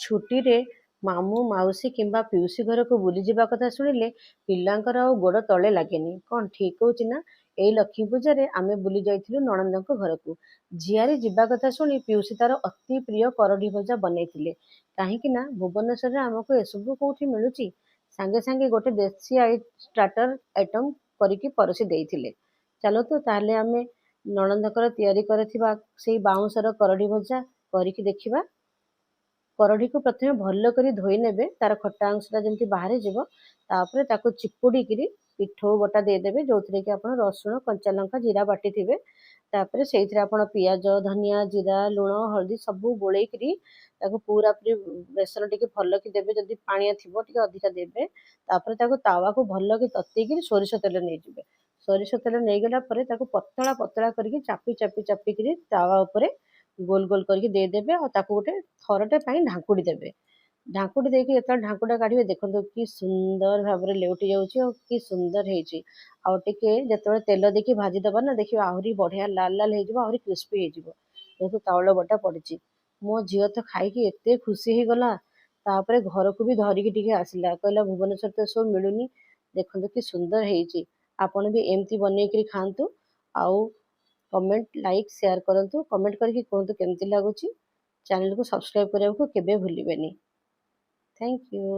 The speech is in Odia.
ଛୁଟିରେ ମାମୁଁ ମାଉସୀ କିମ୍ବା ପିଉସୀ ଘରକୁ ବୁଲିଯିବା କଥା ଶୁଣିଲେ ପିଲାଙ୍କର ଆଉ ଗୋଡ଼ ତଳେ ଲାଗେନି। କ'ଣ ଠିକ୍ କହୁଛି ନା? ଏଇ ଲକ୍ଷ୍ମୀ ପୂଜାରେ ଆମେ ବୁଲି ଯାଇଥିଲୁ ନଣନ୍ଦଙ୍କ ଘରକୁ। ଝିଆରୀ ଯିବା କଥା ଶୁଣି ପିଉସୀ ତାର ଅତି ପ୍ରିୟ କରଡ଼ି ଭଜା ବନେଇଥିଲେ। କାହିଁକି ନା ଭୁବନେଶ୍ୱରରେ ଆମକୁ ଏସବୁ କୋଉଠି ମିଳୁଛି। ସାଙ୍ଗେ ସାଙ୍ଗେ ଗୋଟେ ଦେଶୀ ଷ୍ଟାର୍ଟର ଆଇଟମ୍ କରିକି ପରସି ଦେଇଥିଲେ। ଚାଲନ୍ତୁ ତାହେଲେ ଆମେ ନଣନ୍ଦଙ୍କର ତିଆରି କରିଥିବା ସେଇ ବାଉଁଶର କରଡ଼ି ଭଜା କରିକି ଦେଖିବା। କରଡ଼ିକୁ ପ୍ରଥମେ ଭଲ କରି ଧୋଇ ନେବେ, ତାର ଖଟା ଅଂଶଟା ଯେମିତି ବାହାରି ଯିବ। ତାପରେ ତାକୁ ଚିପୁଡ଼ିକିରି ପିଠଉ ବଟା ଦେଇଦେବେ, ଯୋଉଥିରେ କି ଆପଣ ରସୁଣ, କଞ୍ଚା ଲଙ୍କା, ଜିରା ବାଟିଥିବେ। ତାପରେ ସେଇଥିରେ ଆପଣ ପିଆଜ, ଧନିଆ, ଜିରା, ଲୁଣ, ହଳଦୀ ସବୁ ଗୋଳେଇକିରି ତାକୁ ପୁରାପୁରି ବେସର ଟିକେ ଭଲକି ଦେବେ। ଯଦି ପାଣିଆ ଥିବ ଟିକେ ଅଧିକା ଦେବେ। ତାପରେ ତାକୁ ତାୱାକୁ ଭଲକି ତତେଇକିରି ସୋରିଷ ତେଲ ନେଇଯିବେ। ସୋରିଷ ତେଲ ନେଇଗଲା ପରେ ତାକୁ ପତଳା ପତଳା କରିକି ଚାପିକିରି ତାୱା ଉପରେ ଗୋଲ ଗୋଲ କରିକି ଦେଇଦେବେ। ଆଉ ତାକୁ ଗୋଟେ ଥରଟେ ପାଇଁ ଢାଙ୍କୁଡ଼ି ଦେବେ। ଢାଙ୍କୁଡ଼ି ଦେଇକି ଯେତେବେଳେ ଢାଙ୍କୁଡ଼ା କାଢ଼ିବେ, ଦେଖନ୍ତୁ କି ସୁନ୍ଦର ଭାବରେ ଲେଉଟି ଯାଉଛି ଆଉ କି ସୁନ୍ଦର ହେଇଛି। ଆଉ ଟିକେ ଯେତେବେଳେ ତେଲ ଦେଇକି ଭାଜିଦେବା ନା, ଦେଖିବେ ଆହୁରି ବଢ଼ିଆ ଲାଲ ଲାଲ ହେଇଯିବ, ଆହୁରି କ୍ରିସ୍ପି ହେଇଯିବ। ଯେହେତୁ ଚାଉଳ ବଟା ପଡ଼ିଛି। ମୋ ଝିଅ ତ ଖାଇକି ଏତେ ଖୁସି ହେଇଗଲା, ତାପରେ ଘରକୁ ବି ଧରିକି ଟିକେ ଆସିଲା। କହିଲା ଭୁବନେଶ୍ୱର ତ ଏସବୁ ମିଳୁନି, ଦେଖନ୍ତୁ କି ସୁନ୍ଦର ହେଇଛି। ଆପଣ ବି ଏମିତି ବନେଇକିରି ଖାଆନ୍ତୁ। ଆଉ କମେଣ୍ଟ, ଲାଇକ୍, ସେୟାର କରନ୍ତୁ। କମେଣ୍ଟ କରିକି କୁହନ୍ତୁ କେମିତି ଲାଗୁଛି। ଚ୍ୟାନେଲକୁ ସବସ୍କ୍ରାଇବ କରିବାକୁ କେବେ ଭୁଲିବେନି। Thank you.